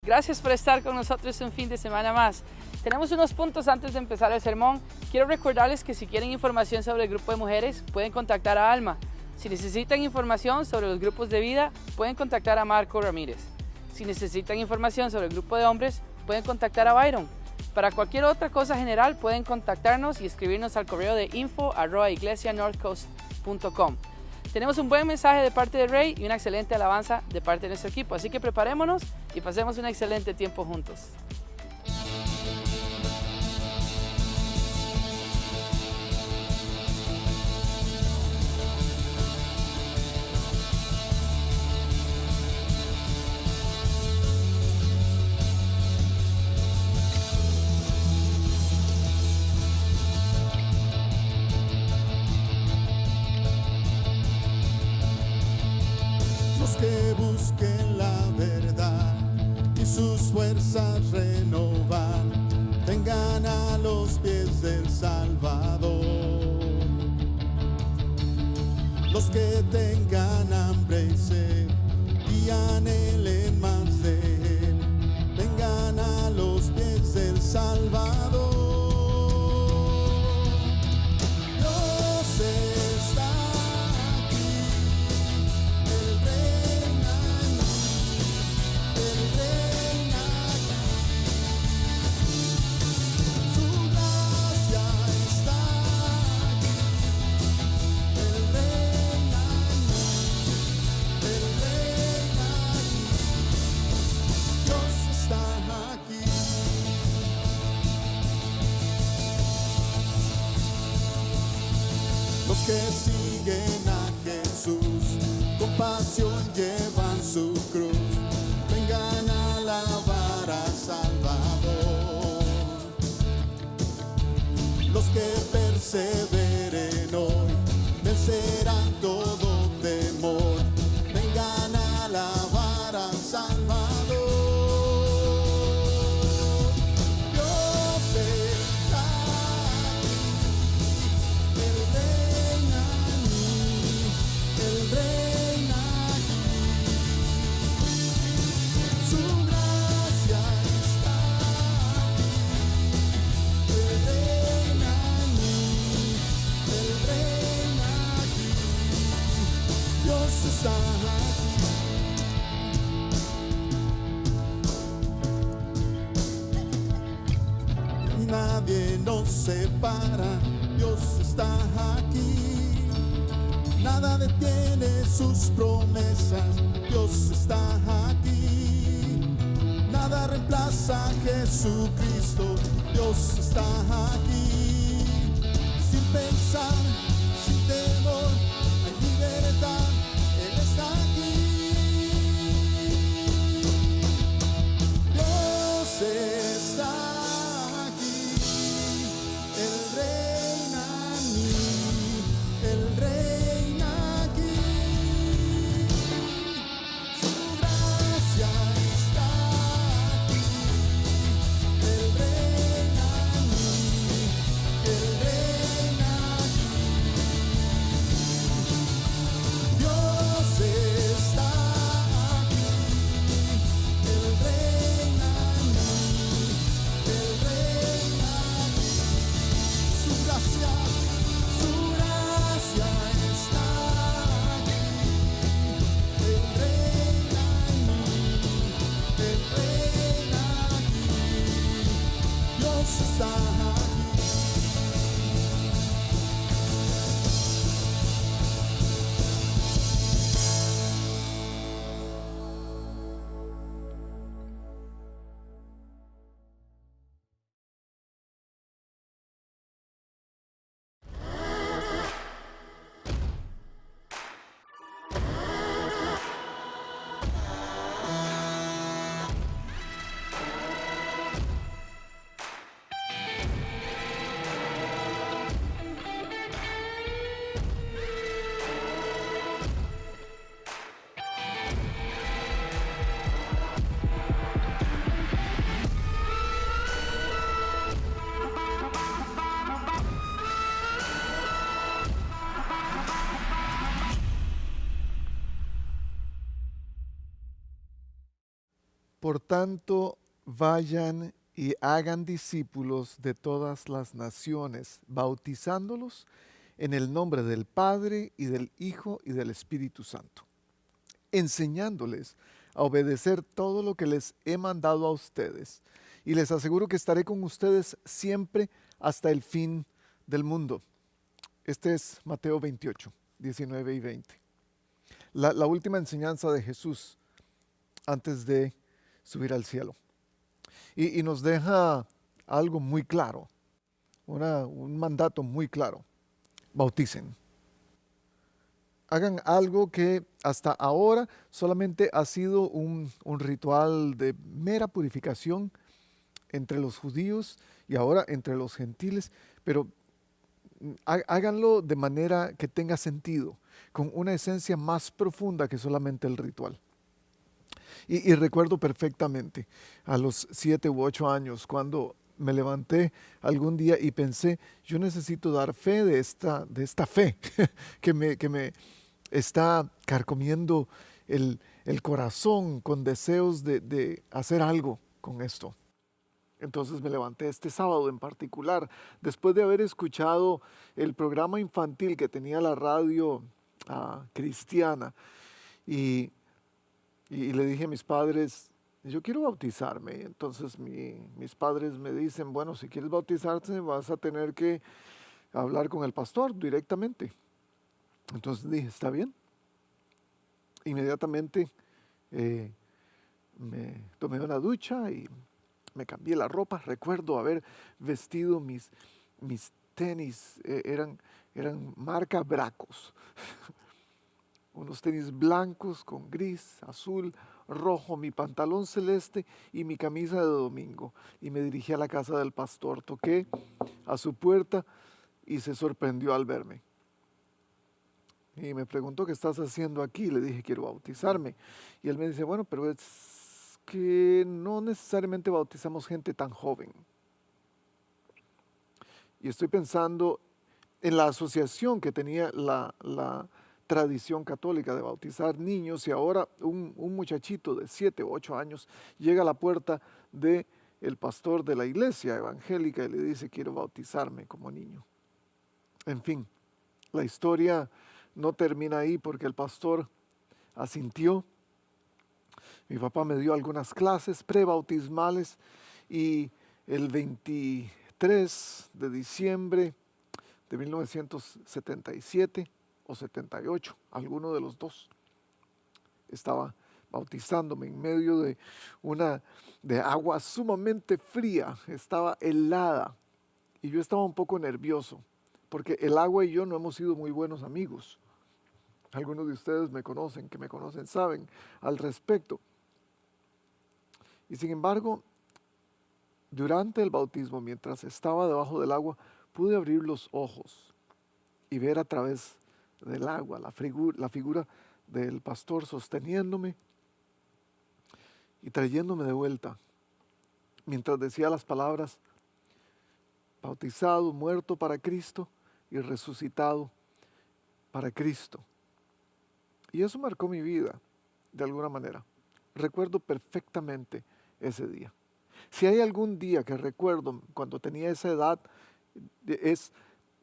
Gracias por estar con nosotros un fin de semana más. Tenemos unos puntos antes de empezar el sermón. Quiero recordarles que si quieren información sobre el grupo de mujeres, pueden contactar a Alma. Si necesitan información sobre los grupos de vida, pueden contactar a Marco Ramírez. Si necesitan información sobre el grupo de hombres, pueden contactar a Byron. Para cualquier otra cosa general, pueden contactarnos y escribirnos al correo de info@iglesianorthcoast.com. Tenemos un buen mensaje de parte de Ray y una excelente alabanza de parte de nuestro equipo, así que preparémonos y pasemos un excelente tiempo juntos. Que busquen la verdad y sus fuerzas renovar, vengan a los pies del Salvador. Los que tengan hambre y sed y anhelen más de Él, vengan a los pies del Salvador. Dios está aquí, Él reina aquí, Él reina aquí. Su gracia está aquí, Él reina aquí, Él reina aquí. Dios está aquí. Los que siguen a Jesús, con pasión llevan su cruz, vengan a alabar al Salvador. Los que perseveren hoy, vencerán todo temor, vengan a alabar al Salvador. Dios está aquí, Él reina aquí, Él reina aquí. Su gracia está aquí, Él reina aquí, Él reina aquí. Dios está aquí. Nadie nos separa, Dios está aquí. Nada detiene sus promesas, Dios está aquí. Nada reemplaza a Jesucristo, Dios está aquí. Sin pensar, sin temor, hay libertad, Él está aquí. Dios está aquí, Él reina aquí, Él reina aquí. Su gracia está aquí, Él reina aquí, Él reina aquí. Dios está aquí, Él reina aquí, Él reina aquí. Su gracia Por tanto, vayan y hagan discípulos de todas las naciones, bautizándolos en el nombre del Padre y del Hijo y del Espíritu Santo, enseñándoles a obedecer todo lo que les he mandado a ustedes. Y les aseguro que estaré con ustedes siempre hasta el fin del mundo. Este es Mateo 28, 19 y 20. La última enseñanza de Jesús antes de subir al cielo. Y nos deja algo muy claro, un mandato muy claro. Bauticen. Hagan algo que hasta ahora solamente ha sido un ritual de mera purificación entre los judíos y ahora entre los gentiles, pero háganlo de manera que tenga sentido, con una esencia más profunda que solamente el ritual. Y recuerdo perfectamente a los 7 u 8 años cuando me levanté algún día y pensé, yo necesito dar fe de esta fe que me está carcomiendo el corazón con deseos de hacer algo con esto. Entonces me levanté este sábado en particular, después de haber escuchado el programa infantil que tenía la radio cristiana, y le dije a mis padres, yo quiero bautizarme. Entonces mis padres me dicen, bueno, si quieres bautizarte vas a tener que hablar con el pastor directamente. Entonces dije, está bien. Inmediatamente me tomé una ducha y me cambié la ropa. Recuerdo haber vestido mis tenis, eran marca Bracos. Unos tenis blancos con gris, azul, rojo, mi pantalón celeste y mi camisa de domingo. Y me dirigí a la casa del pastor. Toqué a su puerta y se sorprendió al verme. Y me preguntó, ¿qué estás haciendo aquí? Le dije, quiero bautizarme. Y él me dice, bueno, pero es que no necesariamente bautizamos gente tan joven. Y estoy pensando en la asociación que tenía la tradición católica de bautizar niños, y ahora un muchachito de 7 o 8 años llega a la puerta del pastor de la iglesia evangélica y le dice, quiero bautizarme como niño. En fin, la historia no termina ahí porque el pastor asintió. Mi papá me dio algunas clases prebautismales y el 23 de diciembre de 1977 o 78, alguno de los dos, estaba bautizándome en medio de agua sumamente fría, estaba helada y yo estaba un poco nervioso porque el agua y yo no hemos sido muy buenos amigos. Algunos de ustedes que me conocen, saben al respecto. Y sin embargo, durante el bautismo, mientras estaba debajo del agua, pude abrir los ojos y ver a través del agua la figura del pastor sosteniéndome y trayéndome de vuelta, mientras decía las palabras, bautizado, muerto para Cristo y resucitado para Cristo. Y eso marcó mi vida, de alguna manera. Recuerdo perfectamente ese día. Si hay algún día que recuerdo cuando tenía esa edad, es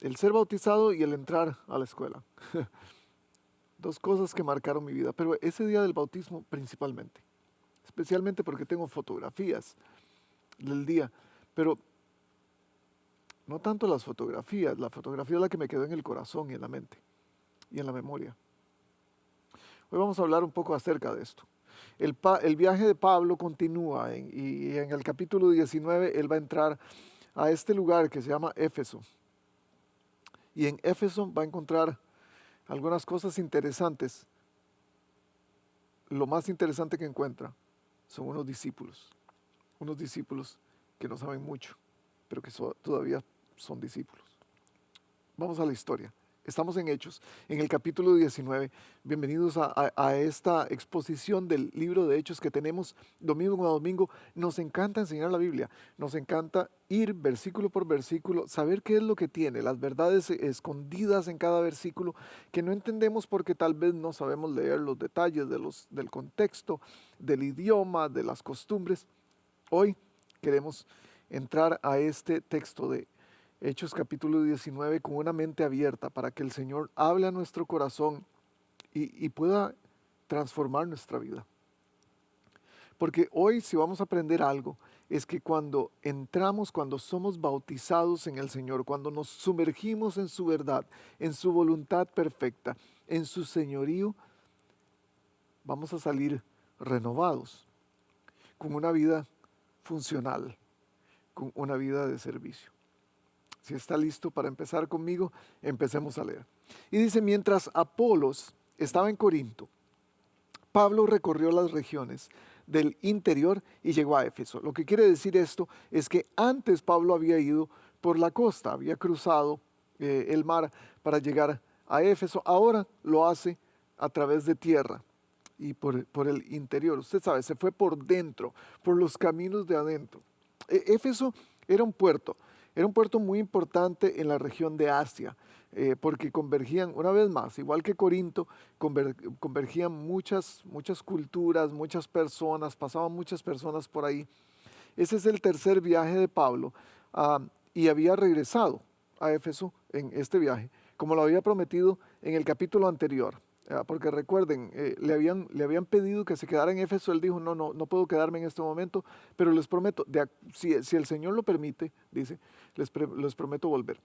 el ser bautizado y el entrar a la escuela. Dos cosas que marcaron mi vida, pero ese día del bautismo principalmente. Especialmente porque tengo fotografías del día, pero no tanto las fotografías, la fotografía es la que me quedó en el corazón y en la mente y en la memoria. Hoy vamos a hablar un poco acerca de esto. El viaje de Pablo continúa y en el capítulo 19 él va a entrar a este lugar que se llama Éfeso. Y en Éfeso va a encontrar algunas cosas interesantes. Lo más interesante que encuentra son unos discípulos que no saben mucho, pero que todavía son discípulos. Vamos a la historia. Estamos en Hechos, en el capítulo 19. Bienvenidos a esta exposición del libro de Hechos que tenemos domingo a domingo. Nos encanta enseñar la Biblia, nos encanta ir versículo por versículo, saber qué es lo que tiene, las verdades escondidas en cada versículo que no entendemos porque tal vez no sabemos leer los detalles del contexto, del idioma, de las costumbres. Hoy queremos entrar a este texto de Hechos capítulo 19 con una mente abierta para que el Señor hable a nuestro corazón y pueda transformar nuestra vida. Porque hoy si vamos a aprender algo es que cuando entramos, cuando somos bautizados en el Señor, cuando nos sumergimos en su verdad, en su voluntad perfecta, en su señorío, vamos a salir renovados, con una vida funcional, con una vida de servicio. Si está listo para empezar conmigo, empecemos a leer. Y dice, mientras Apolos estaba en Corinto, Pablo recorrió las regiones del interior y llegó a Éfeso. Lo que quiere decir esto es que antes Pablo había ido por la costa, había cruzado el mar para llegar a Éfeso. Ahora lo hace a través de tierra y por el interior. Usted sabe, se fue por dentro, por los caminos de adentro. Éfeso era un puerto muy importante en la región de Asia, porque convergían, una vez más, igual que Corinto, convergían muchas culturas, muchas personas, pasaban muchas personas por ahí. Ese es el tercer viaje de Pablo, y había regresado a Éfeso en este viaje, como lo había prometido en el capítulo anterior. Porque recuerden, le habían pedido que se quedara en Éfeso. Él dijo, no puedo quedarme en este momento, pero les prometo, si el Señor lo permite, dice, les prometo volver.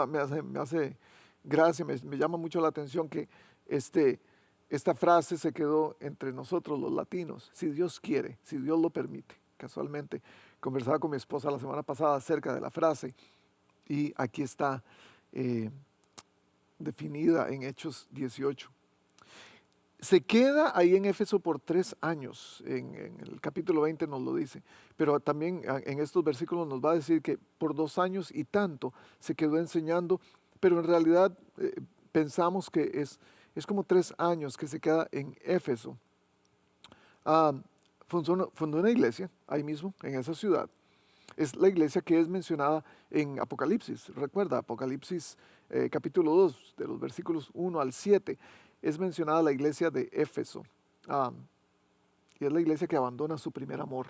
Me hace gracia, me llama mucho la atención que esta frase se quedó entre nosotros los latinos, si Dios quiere, si Dios lo permite. Casualmente conversaba con mi esposa la semana pasada acerca de la frase y aquí está definida en Hechos 18. Se queda ahí en Éfeso por 3 años, en el capítulo 20 nos lo dice, pero también en estos versículos nos va a decir que por 2 años y tanto se quedó enseñando, pero en realidad pensamos que es como 3 años que se queda en Éfeso. Fundó una iglesia ahí mismo, en esa ciudad. Es la iglesia que es mencionada en Apocalipsis. Recuerda, Apocalipsis capítulo 2, de los versículos 1 al 7, es mencionada la iglesia de Éfeso. Y es la iglesia que abandona su primer amor.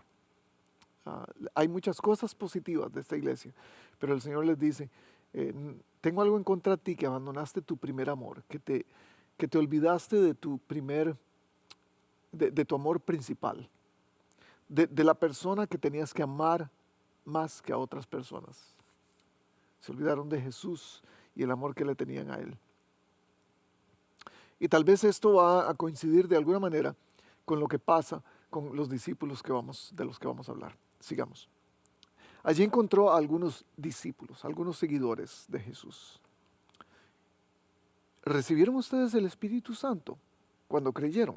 Hay muchas cosas positivas de esta iglesia, pero el Señor les dice, tengo algo en contra de ti, que abandonaste tu primer amor, que te olvidaste de tu de tu amor principal, de la persona que tenías que amar más que a otras personas. Se olvidaron de Jesús y el amor que le tenían a Él. Y tal vez esto va a coincidir de alguna manera con lo que pasa con los discípulos de los que vamos a hablar. Sigamos. Allí encontró a algunos discípulos, algunos seguidores de Jesús. ¿Recibieron ustedes el Espíritu Santo cuando creyeron?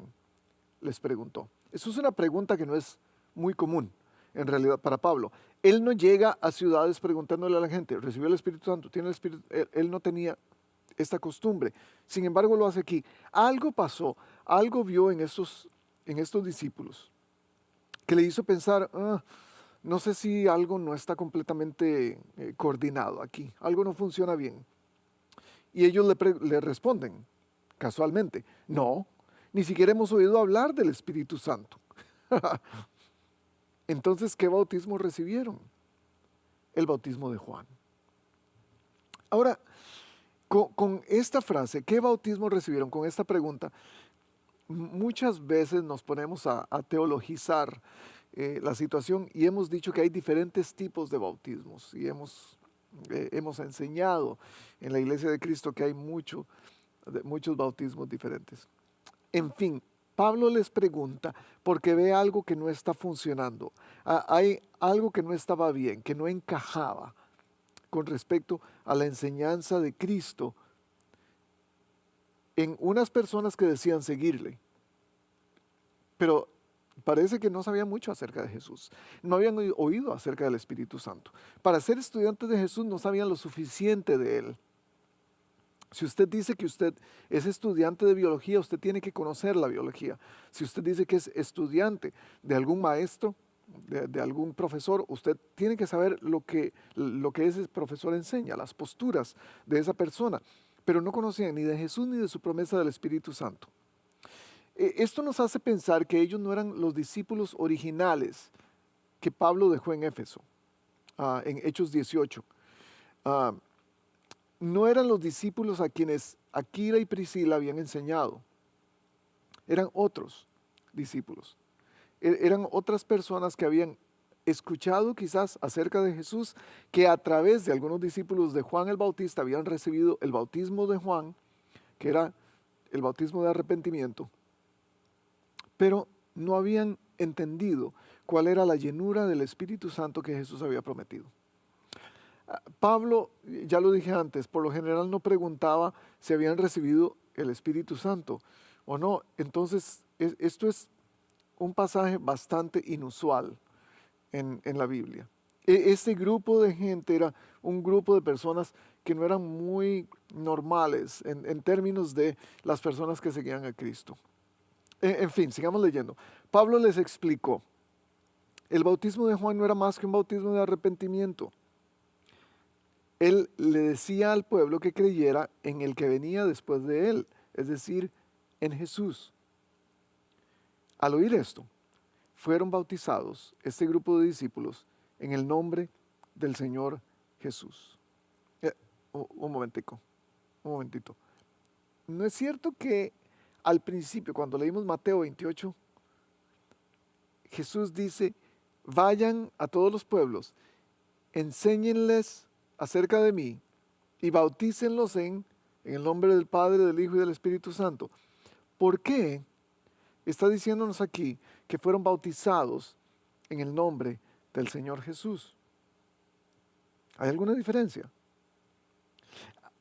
Les preguntó. Eso es una pregunta que no es muy común, en realidad, para Pablo. Él no llega a ciudades preguntándole a la gente, ¿recibió el Espíritu Santo? ¿Tiene el Espíritu? Él no tenía esta costumbre. Sin embargo, lo hace aquí. Algo pasó, algo vio en estos discípulos que le hizo pensar, no sé si algo no está completamente coordinado aquí, algo no funciona bien. Y ellos le responden, casualmente, no, ni siquiera hemos oído hablar del Espíritu Santo. Entonces, ¿qué bautismo recibieron? El bautismo de Juan. Ahora, con esta frase, ¿qué bautismo recibieron? Con esta pregunta, muchas veces nos ponemos a teologizar la situación y hemos dicho que hay diferentes tipos de bautismos y hemos enseñado en la Iglesia de Cristo que hay muchos bautismos diferentes. En fin, Pablo les pregunta porque ve algo que no está funcionando. Hay algo que no estaba bien, que no encajaba con respecto a la enseñanza de Cristo en unas personas que decían seguirle. Pero parece que no sabían mucho acerca de Jesús. No habían oído acerca del Espíritu Santo. Para ser estudiantes de Jesús no sabían lo suficiente de Él. Si usted dice que usted es estudiante de biología, usted tiene que conocer la biología. Si usted dice que es estudiante de algún maestro, de algún profesor, usted tiene que saber lo que ese profesor enseña, las posturas de esa persona. Pero no conocían ni de Jesús ni de su promesa del Espíritu Santo. Esto nos hace pensar que ellos no eran los discípulos originales que Pablo dejó en Éfeso, en Hechos 18. No eran los discípulos a quienes Aquila y Priscila habían enseñado. Eran otros discípulos. Eran otras personas que habían escuchado quizás acerca de Jesús, que a través de algunos discípulos de Juan el Bautista habían recibido el bautismo de Juan, que era el bautismo de arrepentimiento, pero no habían entendido cuál era la llenura del Espíritu Santo que Jesús había prometido. Pablo, ya lo dije antes, por lo general no preguntaba si habían recibido el Espíritu Santo o no. Entonces, esto es un pasaje bastante inusual en la Biblia. Este grupo de gente era un grupo de personas que no eran muy normales en términos de las personas que seguían a Cristo. En fin, sigamos leyendo. Pablo les explicó, el bautismo de Juan no era más que un bautismo de arrepentimiento. Él le decía al pueblo que creyera en el que venía después de él, es decir, en Jesús. Al oír esto, fueron bautizados este grupo de discípulos en el nombre del Señor Jesús. Un momentito. ¿No es cierto que al principio, cuando leímos Mateo 28, Jesús dice, vayan a todos los pueblos, enséñenles acerca de mí y bautícenlos en el nombre del Padre, del Hijo y del Espíritu Santo? ¿Por qué está diciéndonos aquí que fueron bautizados en el nombre del Señor Jesús? ¿Hay alguna diferencia?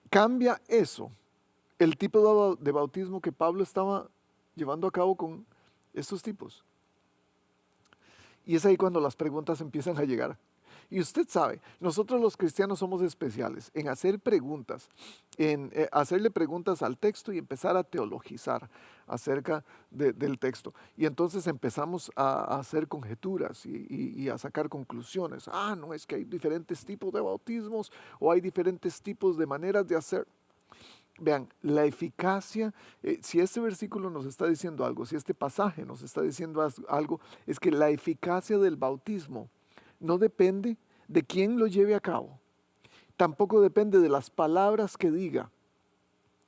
¿Cambia eso el tipo de bautismo que Pablo estaba llevando a cabo con estos tipos? Y es ahí cuando las preguntas empiezan a llegar. Y usted sabe, nosotros los cristianos somos especiales en hacer preguntas, en hacerle preguntas al texto y empezar a teologizar acerca del texto. Y entonces empezamos a hacer conjeturas y a sacar conclusiones. No, es que hay diferentes tipos de bautismos o hay diferentes tipos de maneras de hacer. Vean, la eficacia, si este versículo nos está diciendo algo, si este pasaje nos está diciendo algo, es que la eficacia del bautismo no depende de quién lo lleve a cabo, tampoco depende de las palabras que diga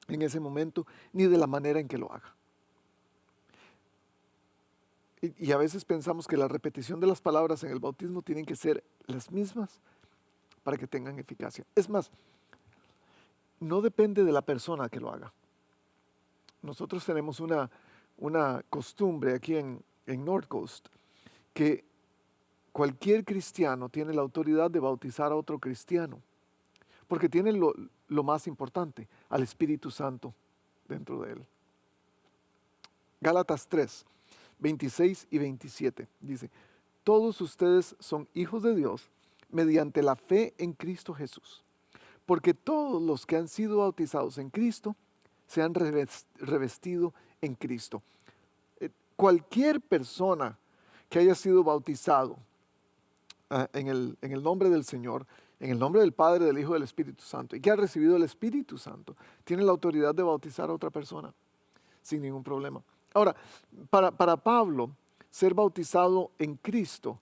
en ese momento, ni de la manera en que lo haga. Y a veces pensamos que la repetición de las palabras en el bautismo tienen que ser las mismas para que tengan eficacia. Es más, no depende de la persona que lo haga. Nosotros tenemos una costumbre aquí en North Coast que cualquier cristiano tiene la autoridad de bautizar a otro cristiano, porque tiene lo más importante, al Espíritu Santo dentro de él. Gálatas 3, 26 y 27 dice, todos ustedes son hijos de Dios mediante la fe en Cristo Jesús, porque todos los que han sido bautizados en Cristo se han revestido en Cristo. Cualquier persona que haya sido bautizado en el nombre del Señor, en el nombre del Padre, del Hijo y del Espíritu Santo, y que ha recibido el Espíritu Santo, tiene la autoridad de bautizar a otra persona sin ningún problema. Ahora, para Pablo, ser bautizado en Cristo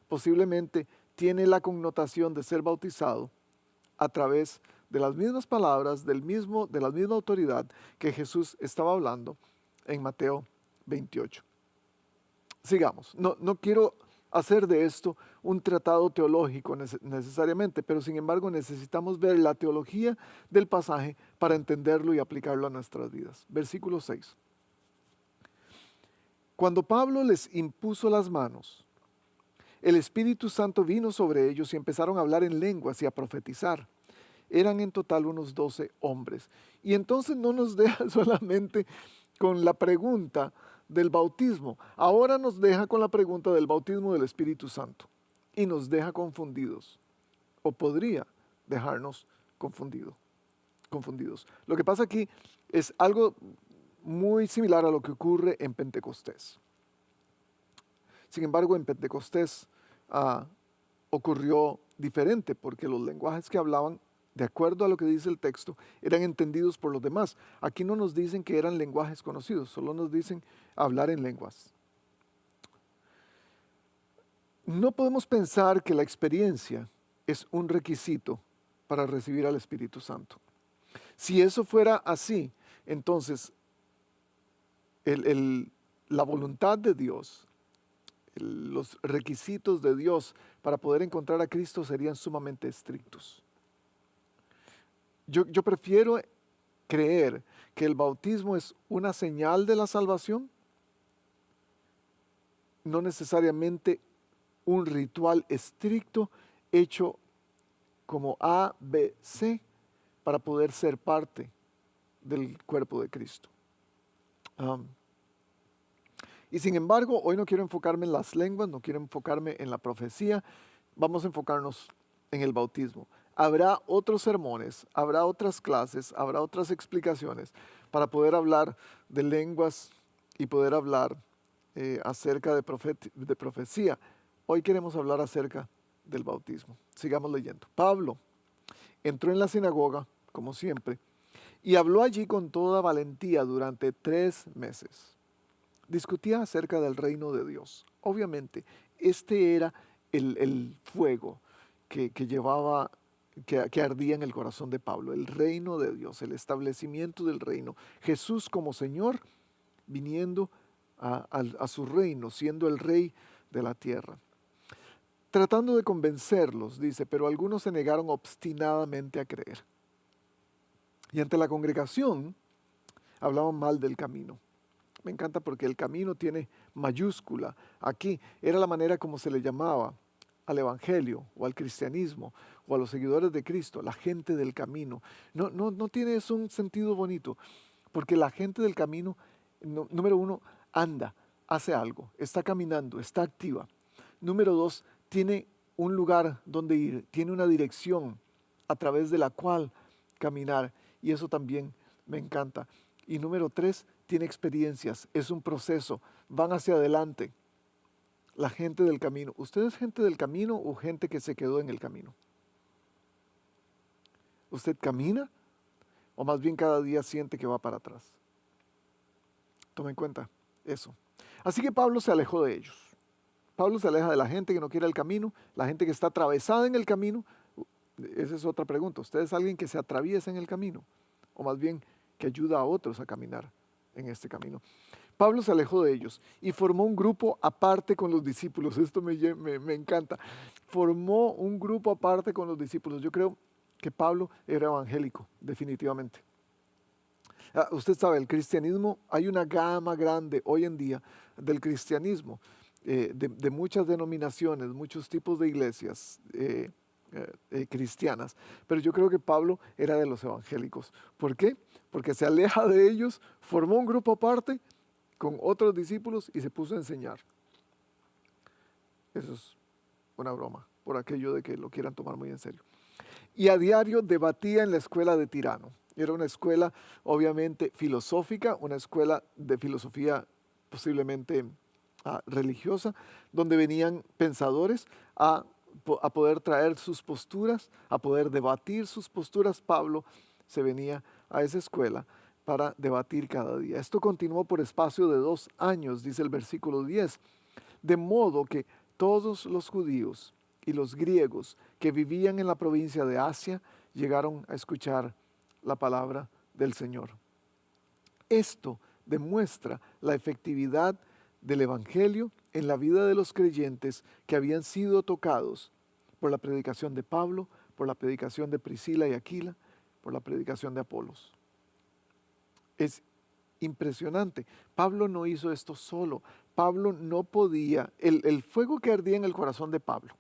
posiblemente tiene la connotación de ser bautizado a través de las mismas palabras, de la misma autoridad que Jesús estaba hablando en Mateo 28. Sigamos, no quiero hacer de esto un tratado teológico necesariamente, pero sin embargo necesitamos ver la teología del pasaje para entenderlo y aplicarlo a nuestras vidas. Versículo 6. Cuando Pablo les impuso las manos, el Espíritu Santo vino sobre ellos y empezaron a hablar en lenguas y a profetizar. Eran en total unos 12 hombres. Y entonces no nos deja solamente con la pregunta del bautismo. Ahora nos deja con la pregunta del bautismo del Espíritu Santo. Y nos deja confundidos. O podría dejarnos confundidos. confundidos. Lo que pasa aquí es algo muy similar a lo que ocurre en Pentecostés. Sin embargo, en Pentecostés ocurrió diferente porque los lenguajes que hablaban, de acuerdo a lo que dice el texto, eran entendidos por los demás. Aquí no nos dicen que eran lenguajes conocidos, solo nos dicen hablar en lenguas. No podemos pensar que la experiencia es un requisito para recibir al Espíritu Santo. Si eso fuera así, entonces la voluntad de Dios, los requisitos de Dios para poder encontrar a Cristo serían sumamente estrictos. Yo prefiero creer que el bautismo es una señal de la salvación, no necesariamente un ritual estricto hecho como A, B, C para poder ser parte del cuerpo de Cristo. Y sin embargo, hoy no quiero enfocarme en las lenguas, no quiero enfocarme en la profecía, vamos a enfocarnos en el bautismo. Habrá otros sermones, habrá otras clases, habrá otras explicaciones para poder hablar de lenguas y poder hablar acerca de profecía. Hoy queremos hablar acerca del bautismo. Sigamos leyendo. Pablo entró en la sinagoga, como siempre, y habló allí con toda valentía durante 3 meses. Discutía acerca del reino de Dios. Obviamente, este era el fuego que llevaba, que ardía en el corazón de Pablo, el reino de Dios, el establecimiento del reino. Jesús como Señor, viniendo a su reino, siendo el rey de la tierra. Tratando de convencerlos, dice, pero algunos se negaron obstinadamente a creer. Y ante la congregación, hablaban mal del camino. Me encanta porque el camino tiene mayúscula. Aquí era la manera como se le llamaba al evangelio o al cristianismo o a los seguidores de Cristo, la gente del camino. No tiene eso un sentido bonito, porque la gente del camino, número 1, anda, hace algo, está caminando, está activa. Número 2, tiene un lugar donde ir, tiene una dirección a través de la cual caminar, y eso también me encanta. Y número 3, tiene experiencias, es un proceso, van hacia adelante. La gente del camino. ¿Usted es gente del camino o gente que se quedó en el camino? ¿Usted camina o más bien cada día siente que va para atrás? Tome en cuenta eso. Así que Pablo se alejó de ellos. Pablo se aleja de la gente que no quiere el camino, la gente que está atravesada en el camino. Esa es otra pregunta. ¿Usted es alguien que se atraviesa en el camino? O más bien que ayuda a otros a caminar en este camino. Pablo se alejó de ellos y formó un grupo aparte con los discípulos. Esto me encanta. Formó un grupo aparte con los discípulos. Yo creo que Pablo era evangélico, definitivamente. Usted sabe, el cristianismo, hay una gama grande hoy en día del cristianismo, de muchas denominaciones, muchos tipos de iglesias cristianas, pero yo creo que Pablo era de los evangélicos. ¿Por qué? Porque se aleja de ellos, formó un grupo aparte con otros discípulos y se puso a enseñar. Eso es una broma, por aquello de que lo quieran tomar muy en serio. Y a diario debatía en la escuela de Tirano. Era una escuela obviamente filosófica, una escuela de filosofía posiblemente religiosa, donde venían pensadores a poder traer sus posturas, a poder debatir sus posturas. Pablo se venía a esa escuela para debatir cada día. Esto continuó por espacio de 2 años, dice el versículo 10, de modo que todos los judíos y los griegos que vivían en la provincia de Asia llegaron a escuchar la palabra del Señor. Esto demuestra la efectividad del Evangelio en la vida de los creyentes que habían sido tocados por la predicación de Pablo, por la predicación de Priscila y Aquila, por la predicación de Apolos. Es impresionante. Pablo no hizo esto solo. Pablo no podía, el fuego que ardía en el corazón de Pablo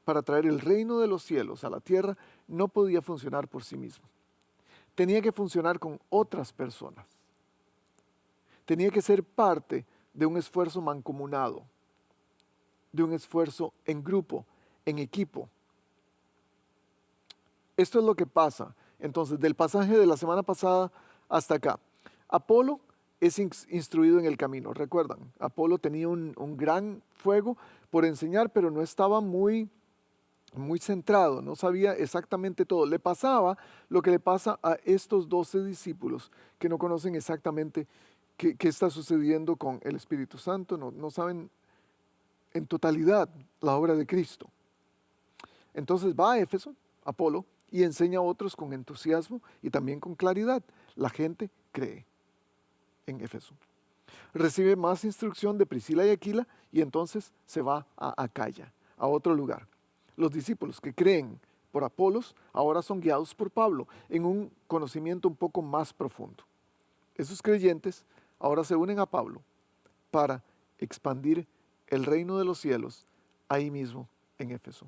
para traer el reino de los cielos a la tierra no podía funcionar por sí mismo. Tenía que funcionar con otras personas. Tenía que ser parte de un esfuerzo mancomunado, de un esfuerzo en grupo, en equipo. Esto es lo que pasa Entonces, del pasaje de la semana pasada hasta acá, Apolo es instruido en el camino. Recuerdan, Apolo tenía un gran fuego por enseñar, pero no estaba muy centrado, no sabía exactamente todo. Le pasaba lo que le pasa a estos 12 discípulos que no conocen exactamente qué está sucediendo con el Espíritu Santo, no saben en totalidad la obra de Cristo. Entonces va a Éfeso, Apolo, y enseña a otros con entusiasmo y también con claridad. La gente cree en Éfeso. Recibe más instrucción de Priscila y Aquila y entonces se va a Acaya, a otro lugar. Los discípulos que creen por Apolos ahora son guiados por Pablo en un conocimiento un poco más profundo. Esos creyentes ahora se unen a Pablo para expandir el reino de los cielos ahí mismo en Éfeso.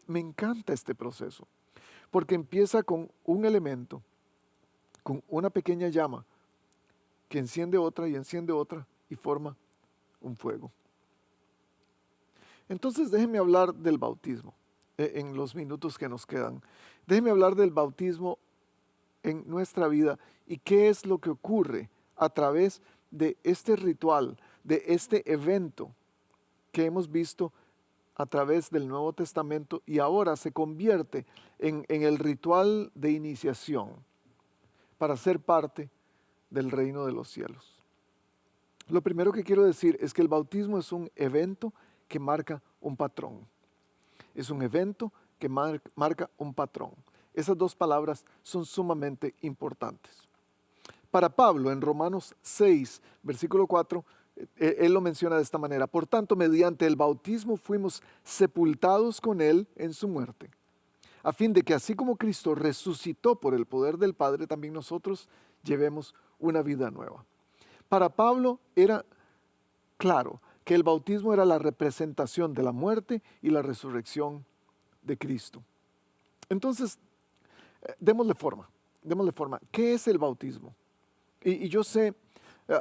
Me encanta este proceso porque empieza con un elemento, con una pequeña llama que enciende otra y forma un fuego. Entonces déjenme hablar del bautismo en los minutos que nos quedan. Déjenme hablar del bautismo en nuestra vida y qué es lo que ocurre a través de este ritual, de este evento que hemos visto a través del Nuevo Testamento y ahora se convierte en el ritual de iniciación para ser parte del reino de los cielos. Lo primero que quiero decir es que el bautismo es un evento que marca un patrón. Es un evento que marca un patrón. Esas dos palabras son sumamente importantes. Para Pablo, en Romanos 6, versículo 4, él lo menciona de esta manera. Por tanto, mediante el bautismo fuimos sepultados con él en su muerte, a fin de que así como Cristo resucitó por el poder del Padre, también nosotros llevemos una vida nueva. Para Pablo era claro que el bautismo era la representación de la muerte y la resurrección de Cristo. Entonces, démosle forma. ¿Qué es el bautismo? Y yo sé,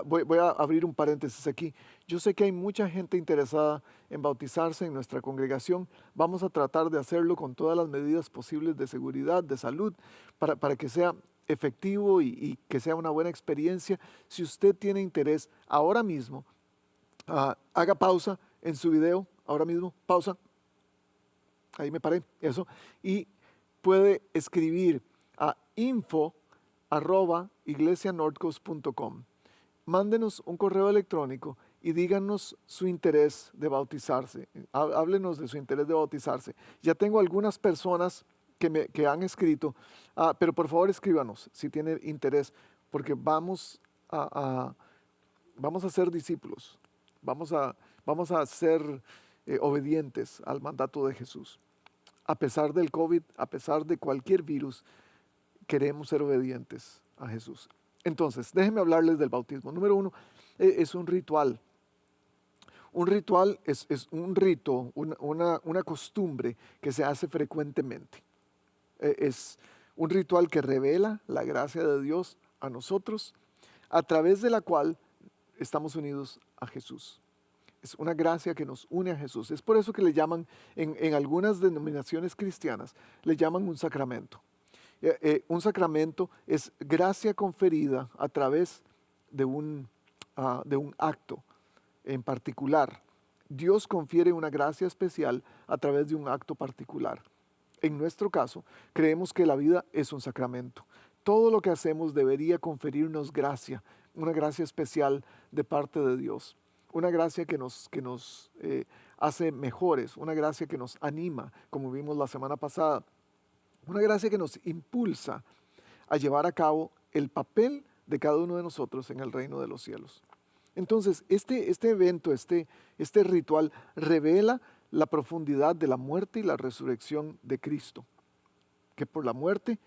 voy a abrir un paréntesis aquí, yo sé que hay mucha gente interesada en bautizarse en nuestra congregación. Vamos a tratar de hacerlo con todas las medidas posibles de seguridad, de salud, para que sea efectivo y que sea una buena experiencia. Si usted tiene interés ahora mismo, haga pausa en su video, ahora mismo, pausa, ahí me paré, eso, y puede escribir a info@iglesianorthcoast.com. Mándenos un correo electrónico y díganos su interés de bautizarse. Háblenos de su interés de bautizarse. Ya tengo algunas personas que han escrito, pero por favor escríbanos si tienen interés, porque vamos a ser discípulos, vamos a ser obedientes al mandato de Jesús. A pesar del COVID, a pesar de cualquier virus, queremos ser obedientes a Jesús. Entonces, déjenme hablarles del bautismo. Número 1, es un ritual. Un ritual es un rito, una costumbre que se hace frecuentemente. Es un ritual que revela la gracia de Dios a nosotros, a través de la cual estamos unidos a Jesús. Es una gracia que nos une a Jesús. Es por eso que le llaman, en algunas denominaciones cristianas, le llaman un sacramento. Un sacramento es gracia conferida a través de un acto en particular. Dios confiere una gracia especial a través de un acto particular. En nuestro caso, creemos que la vida es un sacramento. Todo lo que hacemos debería conferirnos gracia, una gracia especial de parte de Dios. Una gracia que nos hace mejores, una gracia que nos anima, como vimos la semana pasada. Una gracia que nos impulsa a llevar a cabo el papel de cada uno de nosotros en el reino de los cielos. Entonces, este evento, este ritual revela la profundidad de la muerte y la resurrección de Cristo, que por la muerte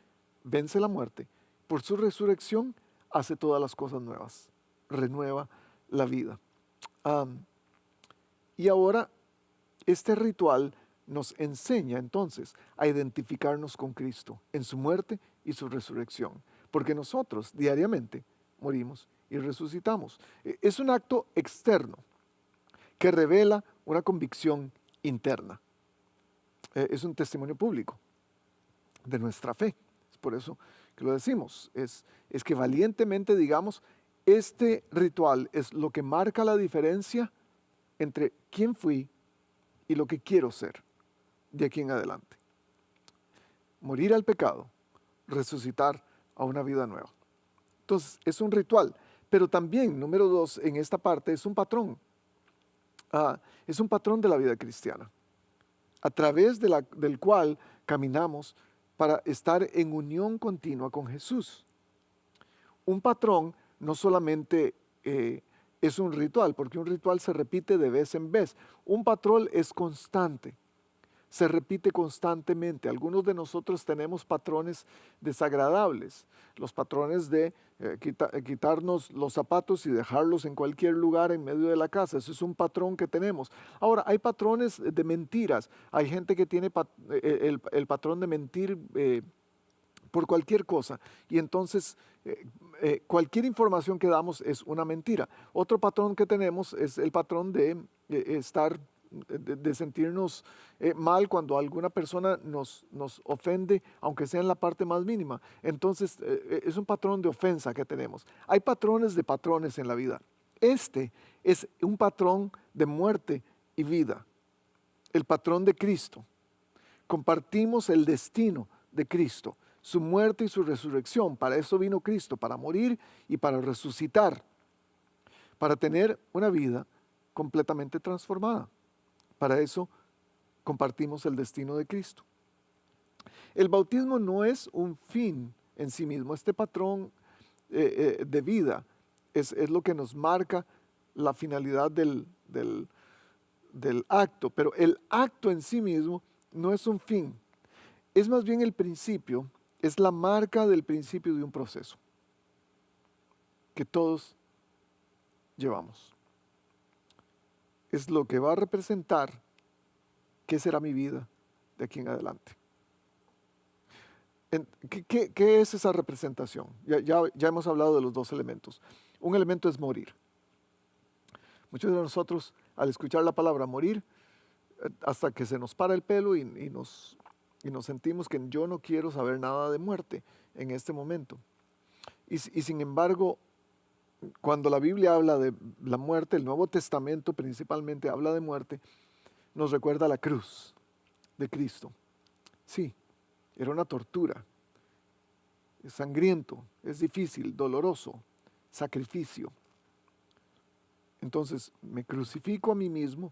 vence la muerte, por su resurrección hace todas las cosas nuevas, renueva la vida. Y ahora, este ritual nos enseña entonces a identificarnos con Cristo en su muerte y su resurrección, porque nosotros diariamente morimos y resucitamos. Es un acto externo que revela una convicción interna. Es un testimonio público de nuestra fe. Por eso que lo decimos, es que valientemente digamos, este ritual es lo que marca la diferencia entre quién fui y lo que quiero ser de aquí en adelante. Morir al pecado, resucitar a una vida nueva. Entonces, es un ritual, pero también, número 2, en esta parte, es un patrón. Es un patrón de la vida cristiana, a través del cual caminamos para estar en unión continua con Jesús. Un patrón no solamente es un ritual, porque un ritual se repite de vez en vez. Un patrón es constante, se repite constantemente. Algunos de nosotros tenemos patrones desagradables, los patrones de quitarnos los zapatos y dejarlos en cualquier lugar en medio de la casa. Eso es un patrón que tenemos. Ahora, hay patrones de mentiras. Hay gente que tiene el patrón de mentir por cualquier cosa, y entonces cualquier información que damos es una mentira. Otro patrón que tenemos es el patrón de sentirnos mal cuando alguna persona nos ofende, aunque sea en la parte más mínima. Entonces es un patrón de ofensa que tenemos. Hay patrones de patrones en la vida. Este es un patrón de muerte y vida, el patrón de Cristo. Compartimos el destino de Cristo, su muerte y su resurrección. Para eso vino Cristo, para morir y para resucitar, para tener una vida completamente transformada. Para eso compartimos el destino de Cristo. El bautismo no es un fin en sí mismo. Este patrón de vida es lo que nos marca la finalidad del acto, pero el acto en sí mismo no es un fin. Es más bien el principio, es la marca del principio de un proceso que todos llevamos. Es lo que va a representar qué será mi vida de aquí en adelante. ¿Qué es esa representación? Ya hemos hablado de los dos elementos. Un elemento es morir. Muchos de nosotros, al escuchar la palabra morir, hasta que se nos para el pelo y nos sentimos que yo no quiero saber nada de muerte en este momento. Y sin embargo, cuando la Biblia habla de la muerte, el Nuevo Testamento principalmente habla de muerte, nos recuerda la cruz de Cristo. Sí, era una tortura, es sangriento, es difícil, doloroso, sacrificio. Entonces me crucifico a mí mismo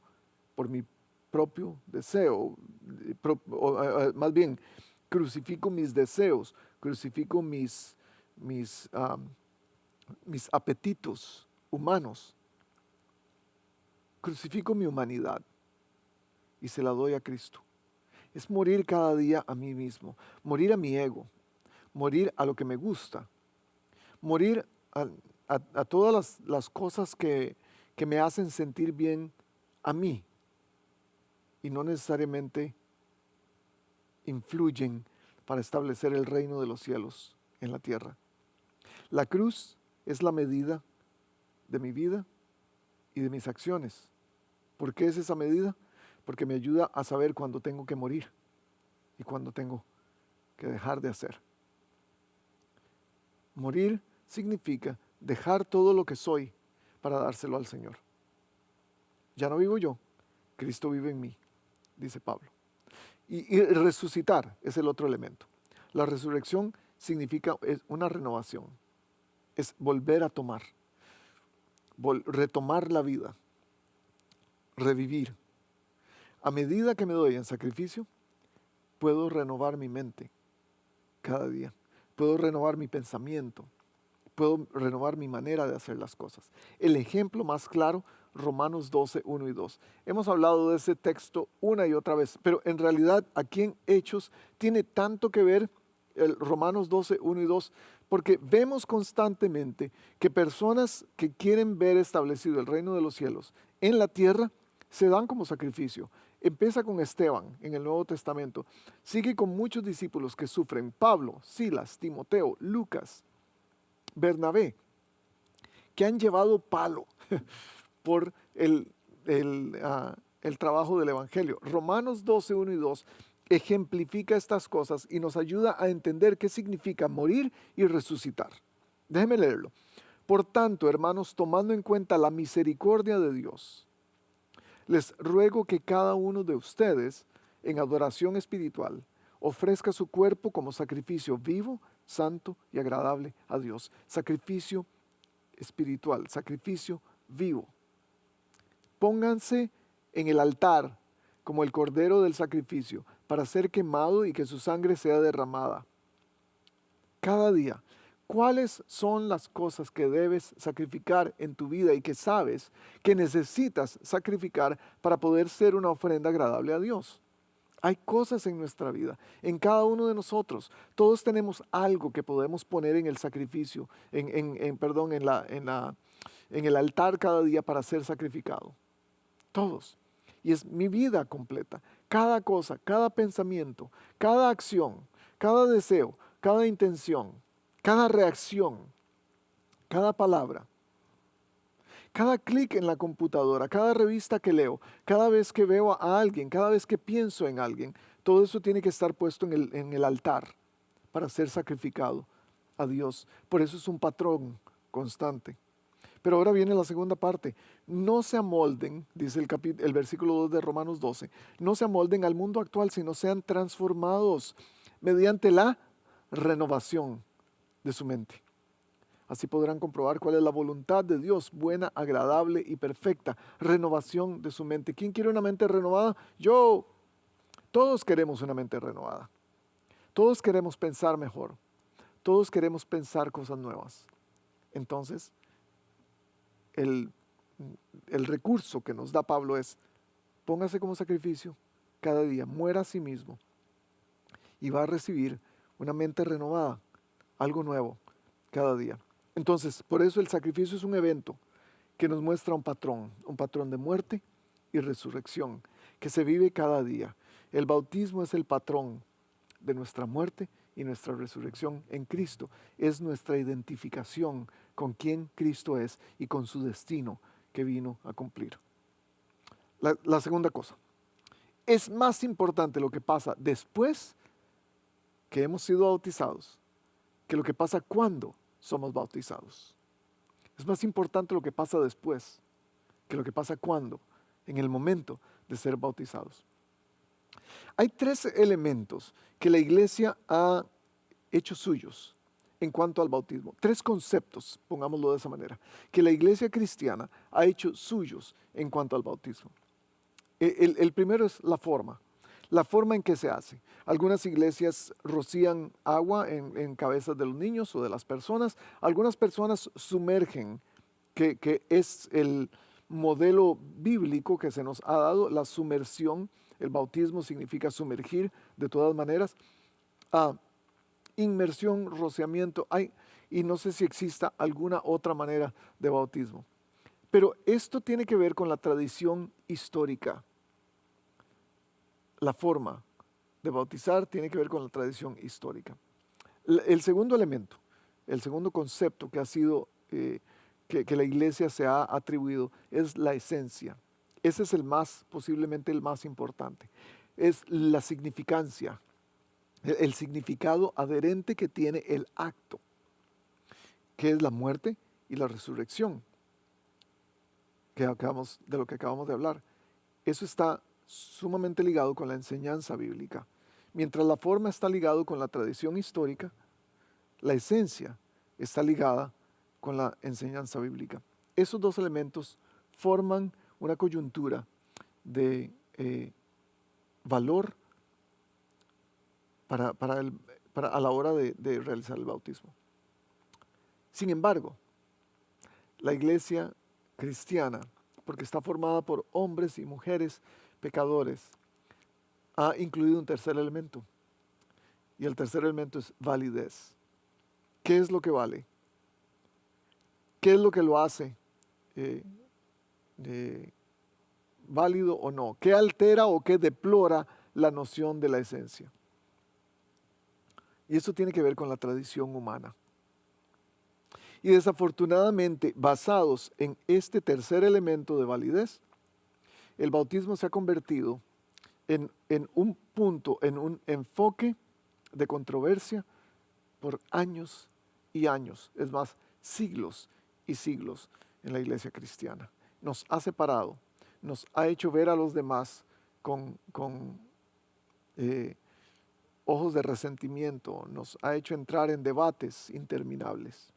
por mi propio deseo, más bien crucifico mis deseos, crucifico mis apetitos humanos, crucifico mi humanidad y se la doy a Cristo. Es morir cada día a mí mismo, morir a mi ego, morir a lo que me gusta, morir a todas las cosas que me hacen sentir bien a mí y no necesariamente influyen para establecer el reino de los cielos en la tierra. La cruz es la medida de mi vida y de mis acciones. ¿Por qué es esa medida? Porque me ayuda a saber cuándo tengo que morir y cuándo tengo que dejar de hacer. Morir significa dejar todo lo que soy para dárselo al Señor. Ya no vivo yo, Cristo vive en mí, dice Pablo. Y resucitar es el otro elemento. La resurrección significa una renovación, es volver a tomar, retomar la vida, revivir. A medida que me doy en sacrificio, puedo renovar mi mente cada día, puedo renovar mi pensamiento, puedo renovar mi manera de hacer las cosas. El ejemplo más claro, Romanos 12, 1 y 2. Hemos hablado de ese texto una y otra vez, pero en realidad aquí en Hechos tiene tanto que ver el Romanos 12, 1 y 2, porque vemos constantemente que personas que quieren ver establecido el reino de los cielos en la tierra, se dan como sacrificio. Empieza con Esteban en el Nuevo Testamento, sigue con muchos discípulos que sufren, Pablo, Silas, Timoteo, Lucas, Bernabé, que han llevado palo por el trabajo del Evangelio. Romanos 12, 1 y 2 ejemplifica estas cosas y nos ayuda a entender qué significa morir y resucitar. Déjenme leerlo. Por tanto, hermanos, tomando en cuenta la misericordia de Dios, les ruego que cada uno de ustedes, en adoración espiritual, ofrezca su cuerpo como sacrificio vivo, santo y agradable a Dios. Sacrificio espiritual, sacrificio vivo. Pónganse en el altar como el cordero del sacrificio para ser quemado y que su sangre sea derramada. Cada día, ¿cuáles son las cosas que debes sacrificar en tu vida y que sabes que necesitas sacrificar para poder ser una ofrenda agradable a Dios? Hay cosas en nuestra vida, en cada uno de nosotros. Todos tenemos algo que podemos poner en el sacrificio, en el altar cada día para ser sacrificado. Todos. Y es mi vida completa. Cada cosa, cada pensamiento, cada acción, cada deseo, cada intención, cada reacción, cada palabra, cada clic en la computadora, cada revista que leo, cada vez que veo a alguien, cada vez que pienso en alguien, todo eso tiene que estar puesto en el altar para ser sacrificado a Dios. Por eso es un patrón constante. Pero ahora viene la segunda parte. No se amolden, dice el versículo 2 de Romanos 12, no se amolden al mundo actual, sino sean transformados mediante la renovación de su mente. Así podrán comprobar cuál es la voluntad de Dios, buena, agradable y perfecta. Renovación de su mente. ¿Quién quiere una mente renovada? Yo. Todos queremos una mente renovada. Todos queremos pensar mejor. Todos queremos pensar cosas nuevas. Entonces, el recurso que nos da Pablo es, póngase como sacrificio cada día, muera a sí mismo y va a recibir una mente renovada, algo nuevo cada día. Entonces, por eso el sacrificio es un evento que nos muestra un patrón de muerte y resurrección, que se vive cada día. El bautismo es el patrón de nuestra muerte y nuestra resurrección en Cristo. Es nuestra identificación con quién Cristo es y con su destino que vino a cumplir. La segunda cosa, es más importante lo que pasa después que hemos sido bautizados que lo que pasa cuando somos bautizados. Es más importante lo que pasa después que lo que pasa cuando, en el momento de ser bautizados. Hay 3 elementos que la iglesia ha hecho suyos en cuanto al bautismo. 3 conceptos, pongámoslo de esa manera, que la iglesia cristiana ha hecho suyos en cuanto al bautismo. El primero es la forma en que se hace. Algunas iglesias rocían agua en cabezas de los niños o de las personas. Algunas personas sumergen, que es el modelo bíblico que se nos ha dado, la sumersión. El bautismo significa sumergir de todas maneras. Inmersión, rociamiento, y no sé si exista alguna otra manera de bautismo. Pero esto tiene que ver con la tradición histórica. La forma de bautizar tiene que ver con la tradición histórica. El segundo elemento, el segundo concepto que ha sido, que la iglesia se ha atribuido, es la esencia. Ese es posiblemente el más importante. Es la significancia, el significado adherente que tiene el acto, que es la muerte y la resurrección, de lo que acabamos de hablar. Eso está sumamente ligado con la enseñanza bíblica. Mientras la forma está ligado con la tradición histórica, la esencia está ligada con la enseñanza bíblica. Esos 2 elementos forman una coyuntura de valor a la hora de realizar el bautismo. Sin embargo, la iglesia cristiana, porque está formada por hombres y mujeres pecadores, ha incluido un tercer elemento. Y el tercer elemento es validez. ¿Qué es lo que vale? ¿Qué es lo que lo hace válido o no? ¿Qué altera o qué deplora la noción de la esencia? Y eso tiene que ver con la tradición humana. Y desafortunadamente, basados en este tercer elemento de validez, el bautismo se ha convertido en un punto, en un enfoque de controversia por años y años, es más, siglos y siglos en la iglesia cristiana. Nos ha separado, nos ha hecho ver a los demás con ojos de resentimiento, nos ha hecho entrar en debates interminables.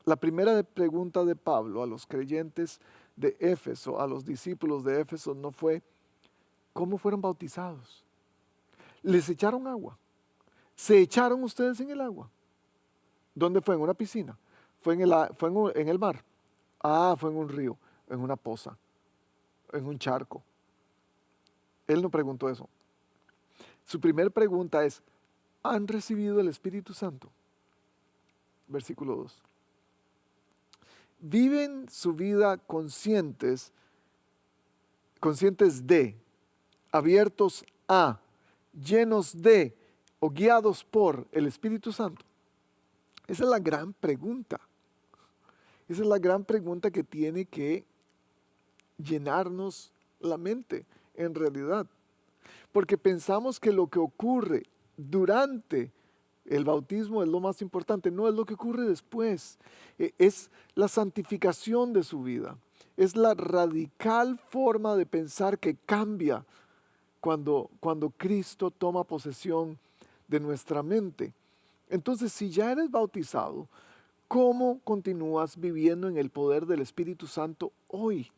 La primera pregunta de Pablo a los creyentes de Éfeso, a los discípulos de Éfeso, no fue ¿cómo fueron bautizados? ¿Les echaron agua? ¿Se echaron ustedes en el agua? ¿Dónde fue? ¿En una piscina? ¿Fue en el mar? Ah, fue en un río, en una poza, en un charco. Él no preguntó eso. Su primera pregunta es, ¿han recibido el Espíritu Santo? Versículo 2. ¿Viven su vida conscientes de, abiertos a, llenos de o guiados por el Espíritu Santo? Esa es la gran pregunta. Esa es la gran pregunta que tiene que llenarnos la mente en realidad. Porque pensamos que lo que ocurre durante el bautismo es lo más importante. No es lo que ocurre después. Es la santificación de su vida. Es la radical forma de pensar que cambia cuando Cristo toma posesión de nuestra mente. Entonces, si ya eres bautizado, ¿cómo continúas viviendo en el poder del Espíritu Santo hoy?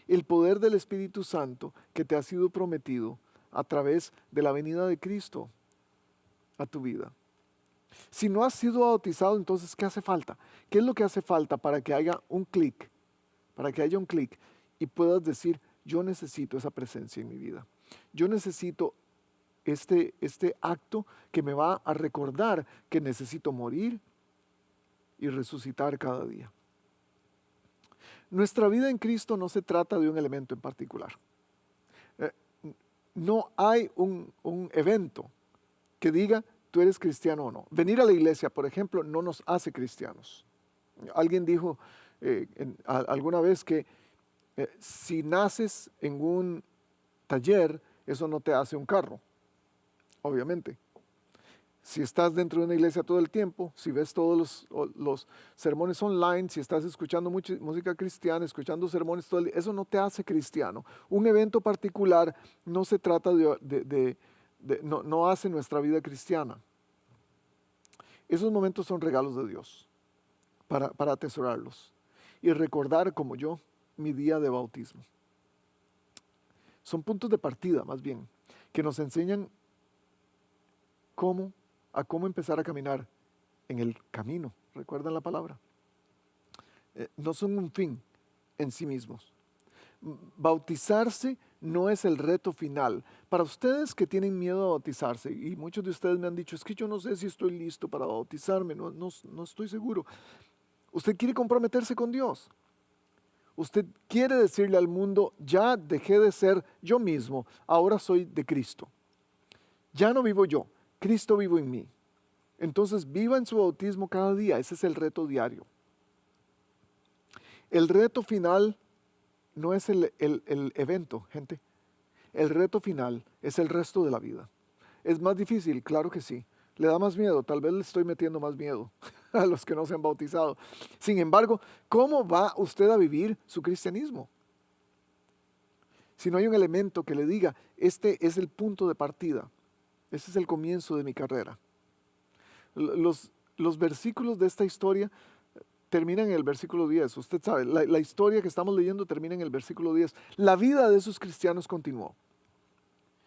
El poder del Espíritu Santo que te ha sido prometido a través de la venida de Cristo a tu vida. Si no has sido bautizado, entonces, ¿qué hace falta? ¿Qué es lo que hace falta para que haya un clic? Para que haya un clic y puedas decir, yo necesito esa presencia en mi vida. Yo necesito este acto que me va a recordar que necesito morir y resucitar cada día. Nuestra vida en Cristo no se trata de un elemento en particular. No hay un evento que diga tú eres cristiano o no. Venir a la iglesia, por ejemplo, no nos hace cristianos. Alguien dijo alguna vez que si naces en un taller, eso no te hace un carro, obviamente. Si estás dentro de una iglesia todo el tiempo, si ves todos los sermones online, si estás escuchando mucha música cristiana, escuchando sermones todo el día, eso no te hace cristiano. Un evento particular no se trata no hace nuestra vida cristiana. Esos momentos son regalos de Dios para atesorarlos y recordar como yo mi día de bautismo. Son puntos de partida más bien que nos enseñan cómo empezar a caminar en el camino. ¿Recuerdan la palabra? No son un fin en sí mismos. Bautizarse no es el reto final. Para ustedes que tienen miedo a bautizarse, y muchos de ustedes me han dicho, es que yo no sé si estoy listo para bautizarme, no estoy seguro. Usted quiere comprometerse con Dios. Usted quiere decirle al mundo, ya dejé de ser yo mismo, ahora soy de Cristo. Ya no vivo yo, Cristo vivo en mí. Entonces viva en su bautismo cada día, ese es el reto diario. El reto final no es el evento, gente. El reto final es el resto de la vida. ¿Es más difícil? Claro que sí. ¿Le da más miedo? Tal vez le estoy metiendo más miedo a los que no se han bautizado. Sin embargo, ¿cómo va usted a vivir su cristianismo? Si no hay un elemento que le diga, este es el punto de partida, este es el comienzo de mi carrera. Los versículos de esta historia terminan en el versículo 10. Usted sabe, la historia que estamos leyendo termina en el versículo 10. La vida de esos cristianos continuó.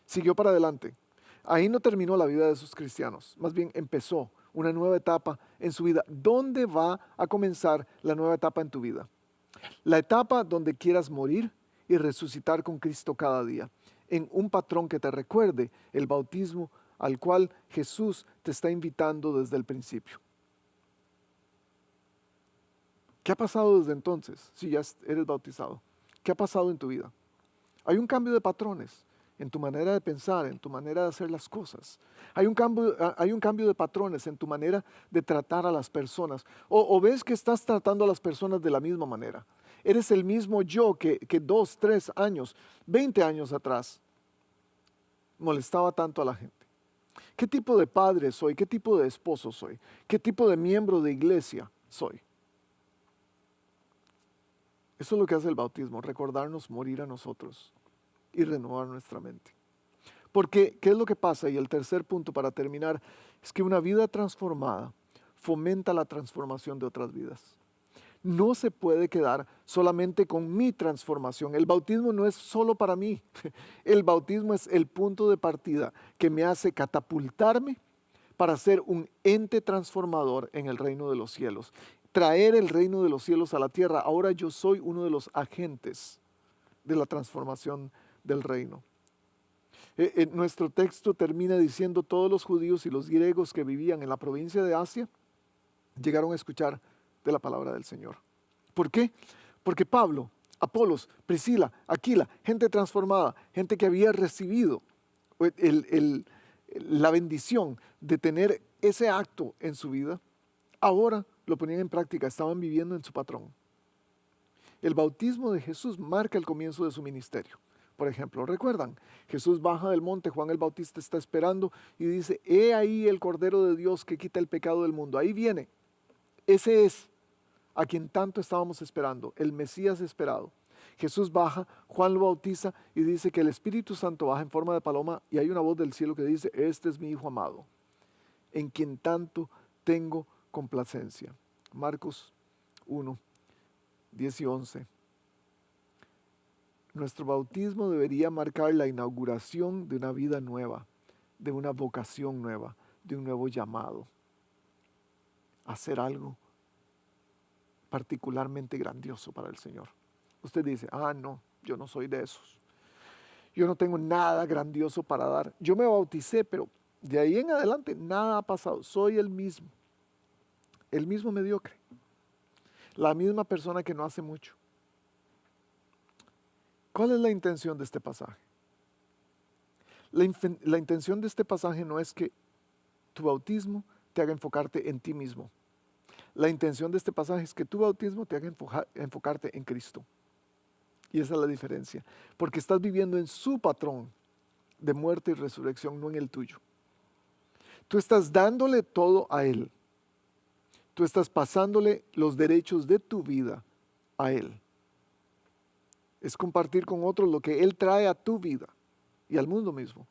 Siguió para adelante. Ahí no terminó la vida de esos cristianos. Más bien empezó una nueva etapa en su vida. ¿Dónde va a comenzar la nueva etapa en tu vida? La etapa donde quieras morir y resucitar con Cristo cada día. En un patrón que te recuerde el bautismo al cual Jesús te está invitando desde el principio. ¿Qué ha pasado desde entonces, si ya eres bautizado? ¿Qué ha pasado en tu vida? Hay un cambio de patrones en tu manera de pensar, en tu manera de hacer las cosas. Hay un cambio de patrones en tu manera de tratar a las personas. O ves que estás tratando a las personas de la misma manera. Eres el mismo yo que 2, 3 años, 20 años atrás. molestaba tanto a la gente? ¿Qué tipo de padre soy? ¿Qué tipo de esposo soy? ¿Qué tipo de miembro de iglesia soy? Eso es lo que hace el bautismo, recordarnos morir a nosotros y renovar nuestra mente. Porque, ¿qué es lo que pasa? Y el tercer punto para terminar, es que una vida transformada fomenta la transformación de otras vidas. No se puede quedar solamente con mi transformación. El bautismo no es solo para mí. El bautismo es el punto de partida que me hace catapultarme para ser un ente transformador en el reino de los cielos. Traer el reino de los cielos a la tierra. Ahora yo soy uno de los agentes de la transformación del reino. Nuestro texto termina diciendo: todos los judíos y los griegos que vivían en la provincia de Asia llegaron a escuchar de la palabra del Señor. ¿Por qué? Porque Pablo, Apolos, Priscila, Aquila, gente transformada, gente que había recibido la bendición de tener ese acto en su vida, ahora lo ponían en práctica, estaban viviendo en su patrón. El bautismo de Jesús marca el comienzo de su ministerio. Por ejemplo, ¿recuerdan? Jesús baja del monte, Juan el Bautista está esperando y dice: he ahí el Cordero de Dios que quita el pecado del mundo. Ahí viene. Ese es a quien tanto estábamos esperando, el Mesías esperado. Jesús baja, Juan lo bautiza y dice que el Espíritu Santo baja en forma de paloma y hay una voz del cielo que dice: este es mi Hijo amado, en quien tanto tengo complacencia. Marcos 1, 10 y 11. Nuestro bautismo debería marcar la inauguración de una vida nueva, de una vocación nueva, de un nuevo llamado. Hacer algo particularmente grandioso para el Señor. Usted dice: no, yo no soy de esos. Yo no tengo nada grandioso para dar. Yo me bauticé, pero de ahí en adelante nada ha pasado. Soy el mismo mediocre, la misma persona que no hace mucho. ¿Cuál es la intención de este pasaje? La intención de este pasaje no es que tu bautismo te haga enfocarte en ti mismo. La intención de este pasaje es que tu bautismo te haga enfocarte en Cristo. Y esa es la diferencia. Porque estás viviendo en su patrón de muerte y resurrección, no en el tuyo. Tú estás dándole todo a Él. Tú estás pasándole los derechos de tu vida a Él. Es compartir con otros lo que Él trae a tu vida y al mundo mismo.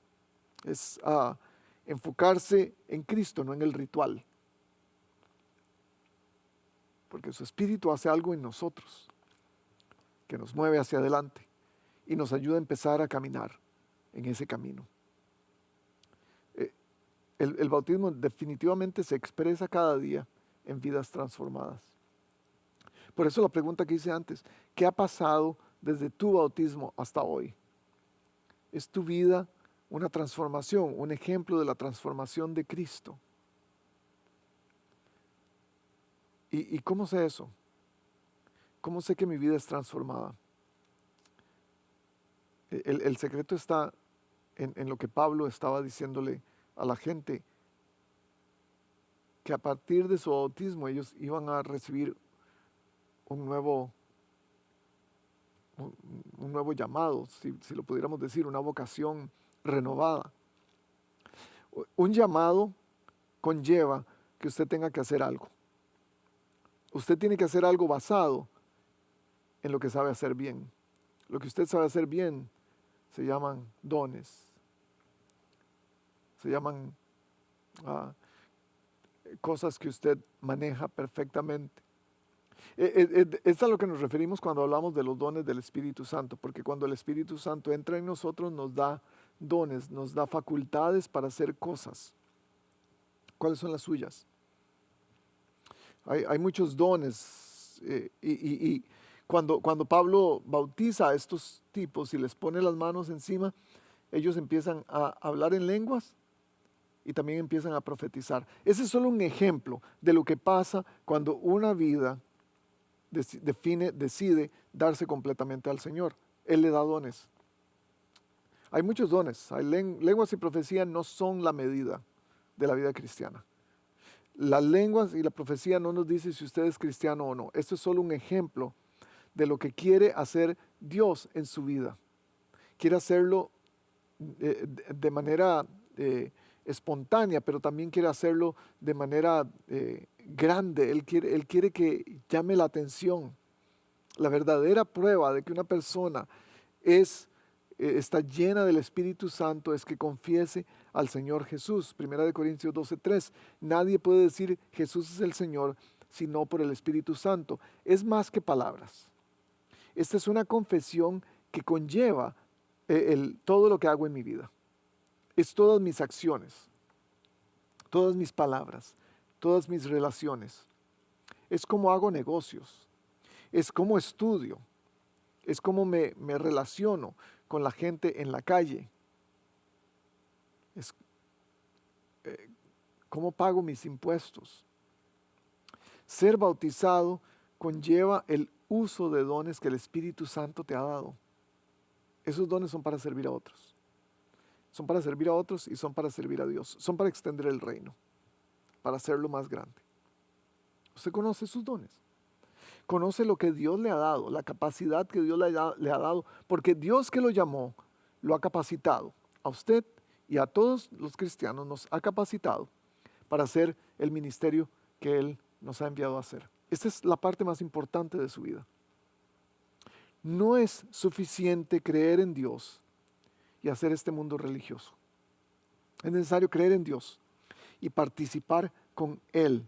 Es enfocarse en Cristo, no en el ritual. Porque su Espíritu hace algo en nosotros que nos mueve hacia adelante y nos ayuda a empezar a caminar en ese camino. El bautismo definitivamente se expresa cada día en vidas transformadas. Por eso la pregunta que hice antes: ¿qué ha pasado desde tu bautismo hasta hoy? ¿Es tu vida una transformación, un ejemplo de la transformación de Cristo? ¿Y cómo sé eso? ¿Cómo sé que mi vida es transformada? El secreto está en lo que Pablo estaba diciéndole a la gente, que a partir de su bautismo ellos iban a recibir un nuevo llamado, si lo pudiéramos decir, una vocación renovada. Un llamado conlleva que usted tenga que hacer algo. Usted tiene que hacer algo basado en lo que sabe hacer bien. Lo que usted sabe hacer bien se llaman dones. Se llaman cosas que usted maneja perfectamente. Es a lo que nos referimos cuando hablamos de los dones del Espíritu Santo, porque cuando el Espíritu Santo entra en nosotros nos da dones, nos da facultades para hacer cosas. ¿Cuáles son las suyas? Hay muchos dones y cuando Pablo bautiza a estos tipos y les pone las manos encima, ellos empiezan a hablar en lenguas y también empiezan a profetizar. Ese es solo un ejemplo de lo que pasa cuando una vida decide darse completamente al Señor. Él le da dones. Hay muchos dones. Lenguas y profecía no son la medida de la vida cristiana. Las lenguas y la profecía no nos dice si usted es cristiano o no. Esto es solo un ejemplo de lo que quiere hacer Dios en su vida. Quiere hacerlo de manera espontánea, pero también quiere hacerlo de manera grande. Él quiere que llame la atención. La verdadera prueba de que una persona está llena del Espíritu Santo es que confiese al Señor Jesús. 1 Corintios 12:3. Nadie puede decir Jesús es el Señor sino por el Espíritu Santo. Es más que palabras. Esta es una confesión que conlleva todo lo que hago en mi vida. Es todas mis acciones, todas mis palabras, todas mis relaciones. Es cómo hago negocios, es cómo estudio, es cómo me relaciono con la gente en la calle, es cómo pago mis impuestos. Ser bautizado conlleva el uso de dones que el Espíritu Santo te ha dado. Esos dones son para servir a otros. Son para servir a otros y son para servir a Dios. Son para extender el reino, para hacerlo más grande. Usted conoce sus dones. Conoce lo que Dios le ha dado, la capacidad que Dios le ha dado, porque Dios que lo llamó, lo ha capacitado. A usted y a todos los cristianos nos ha capacitado para hacer el ministerio que Él nos ha enviado a hacer. Esta es la parte más importante de su vida. No es suficiente creer en Dios y hacer este mundo religioso. Es necesario creer en Dios y participar con Él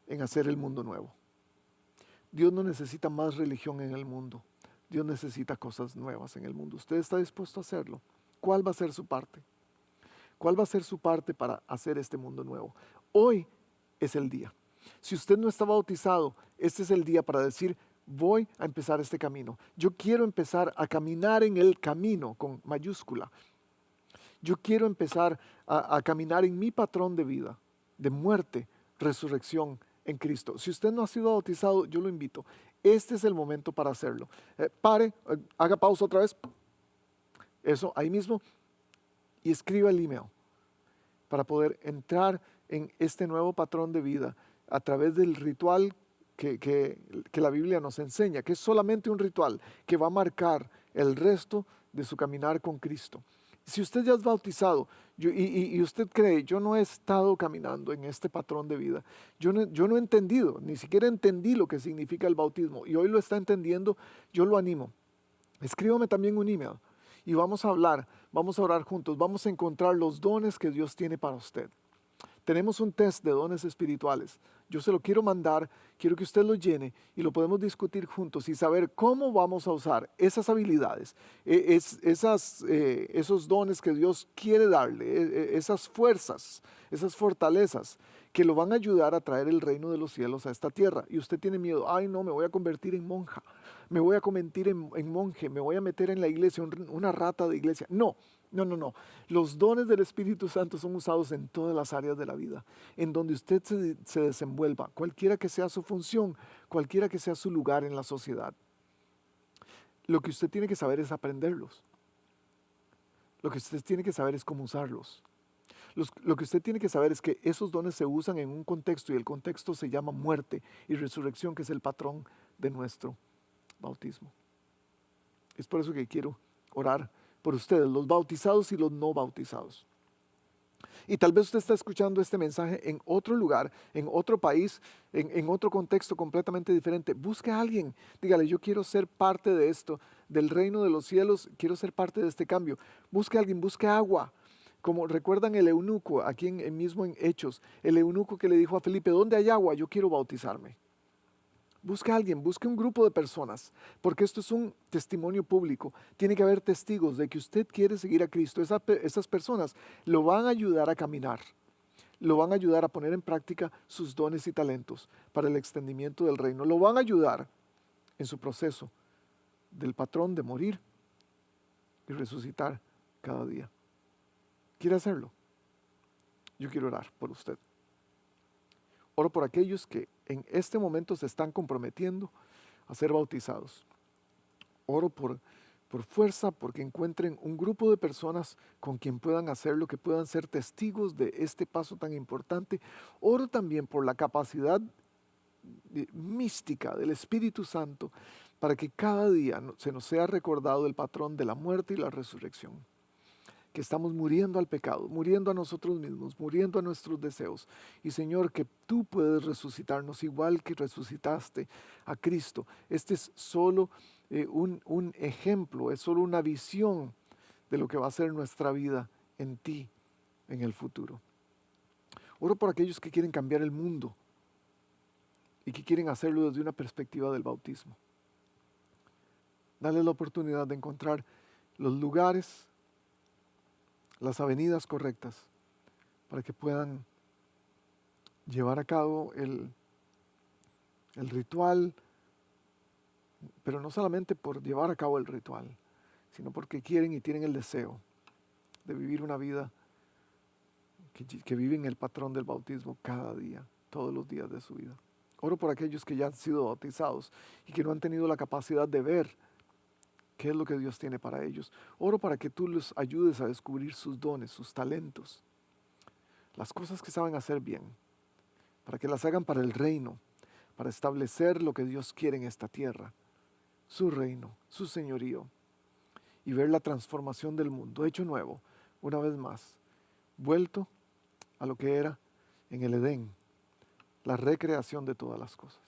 en hacer el mundo nuevo. Dios no necesita más religión en el mundo. Dios necesita cosas nuevas en el mundo. ¿Usted está dispuesto a hacerlo? ¿Cuál va a ser su parte? ¿Cuál va a ser su parte para hacer este mundo nuevo? Hoy es el día. Si usted no está bautizado, este es el día para decir, voy a empezar este camino. Yo quiero empezar a caminar en el camino con mayúscula. Yo quiero empezar a caminar en mi patrón de vida, de muerte, resurrección en Cristo. Si usted no ha sido bautizado, yo lo invito. Este es el momento para hacerlo. Haga pausa otra vez. Eso, ahí mismo. Y escriba el email para poder entrar en este nuevo patrón de vida a través del ritual que la Biblia nos enseña, que es solamente un ritual que va a marcar el resto de su caminar con Cristo. Si usted ya es bautizado y usted cree, yo no he estado caminando en este patrón de vida, yo no he entendido, ni siquiera entendí lo que significa el bautismo y hoy lo está entendiendo, yo lo animo. Escríbame también un email y vamos a hablar, vamos a orar juntos, vamos a encontrar los dones que Dios tiene para usted. Tenemos un test de dones espirituales. Yo se lo quiero mandar, quiero que usted lo llene y lo podemos discutir juntos y saber cómo vamos a usar esas habilidades, esos dones que Dios quiere darle, esas fuerzas, esas fortalezas que lo van a ayudar a traer el reino de los cielos a esta tierra. Y usted tiene miedo, ay no, me voy a convertir en monja, me voy a convertir en monje, me voy a meter en la iglesia, una rata de iglesia. No. Los dones del Espíritu Santo son usados en todas las áreas de la vida, en donde usted se desenvuelva, cualquiera que sea su función, cualquiera que sea su lugar en la sociedad. Lo que usted tiene que saber es aprenderlos. Lo que usted tiene que saber es cómo usarlos. Lo que usted tiene que saber es que esos dones se usan en un contexto y el contexto se llama muerte y resurrección, que es el patrón de nuestro bautismo. Es por eso que quiero orar por ustedes, los bautizados y los no bautizados. Y tal vez usted está escuchando este mensaje en otro lugar, en otro país, en otro contexto completamente diferente. Busque a alguien, dígale, yo quiero ser parte de esto, del reino de los cielos, quiero ser parte de este cambio. Busque a alguien, busque agua. Como recuerdan el eunuco, aquí mismo en Hechos, el eunuco que le dijo a Felipe, ¿dónde hay agua? Yo quiero bautizarme. Busque a alguien, busque un grupo de personas, porque esto es un testimonio público. Tiene que haber testigos de que usted quiere seguir a Cristo. Esas personas lo van a ayudar a caminar, lo van a ayudar a poner en práctica sus dones y talentos para el extendimiento del reino. Lo van a ayudar en su proceso del patrón de morir y resucitar cada día. ¿Quiere hacerlo? Yo quiero orar por usted. Oro por aquellos que en este momento se están comprometiendo a ser bautizados. Oro por fuerza, porque encuentren un grupo de personas con quien puedan hacerlo, que puedan ser testigos de este paso tan importante. Oro también por la capacidad mística del Espíritu Santo para que cada día se nos sea recordado el patrón de la muerte y la resurrección. que estamos muriendo al pecado, muriendo a nosotros mismos, muriendo a nuestros deseos. Y Señor, que tú puedes resucitarnos igual que resucitaste a Cristo. Este es solo un ejemplo, es solo una visión de lo que va a ser nuestra vida en ti en el futuro. Oro por aquellos que quieren cambiar el mundo y que quieren hacerlo desde una perspectiva del bautismo. Dale la oportunidad de encontrar los lugares, las avenidas correctas para que puedan llevar a cabo el ritual, pero no solamente por llevar a cabo el ritual, sino porque quieren y tienen el deseo de vivir una vida que viven el patrón del bautismo cada día, todos los días de su vida. Oro por aquellos que ya han sido bautizados y que no han tenido la capacidad de ver qué es lo que Dios tiene para ellos. Oro para que tú los ayudes a descubrir sus dones, sus talentos, las cosas que saben hacer bien, para que las hagan para el reino, para establecer lo que Dios quiere en esta tierra, su reino, su señorío, y ver la transformación del mundo, hecho nuevo, una vez más, vuelto a lo que era en el Edén, la recreación de todas las cosas.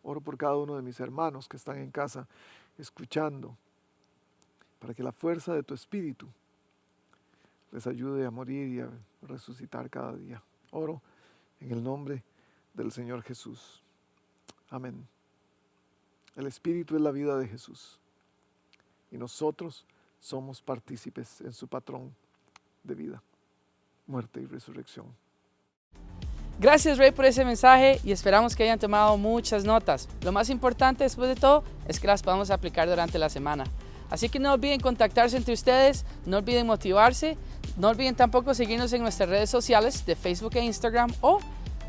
Oro por cada uno de mis hermanos que están en casa escuchando, para que la fuerza de tu espíritu les ayude a morir y a resucitar cada día. Oro en el nombre del Señor Jesús. Amén. El espíritu es la vida de Jesús y nosotros somos partícipes en su patrón de vida, muerte y resurrección. Gracias, Ray, por ese mensaje y esperamos que hayan tomado muchas notas. Lo más importante después de todo es que las podamos aplicar durante la semana. Así que no olviden contactarse entre ustedes, no olviden motivarse, no olviden tampoco seguirnos en nuestras redes sociales de Facebook e Instagram o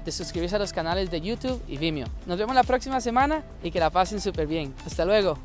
de suscribirse a los canales de YouTube y Vimeo. Nos vemos la próxima semana y que la pasen súper bien. Hasta luego.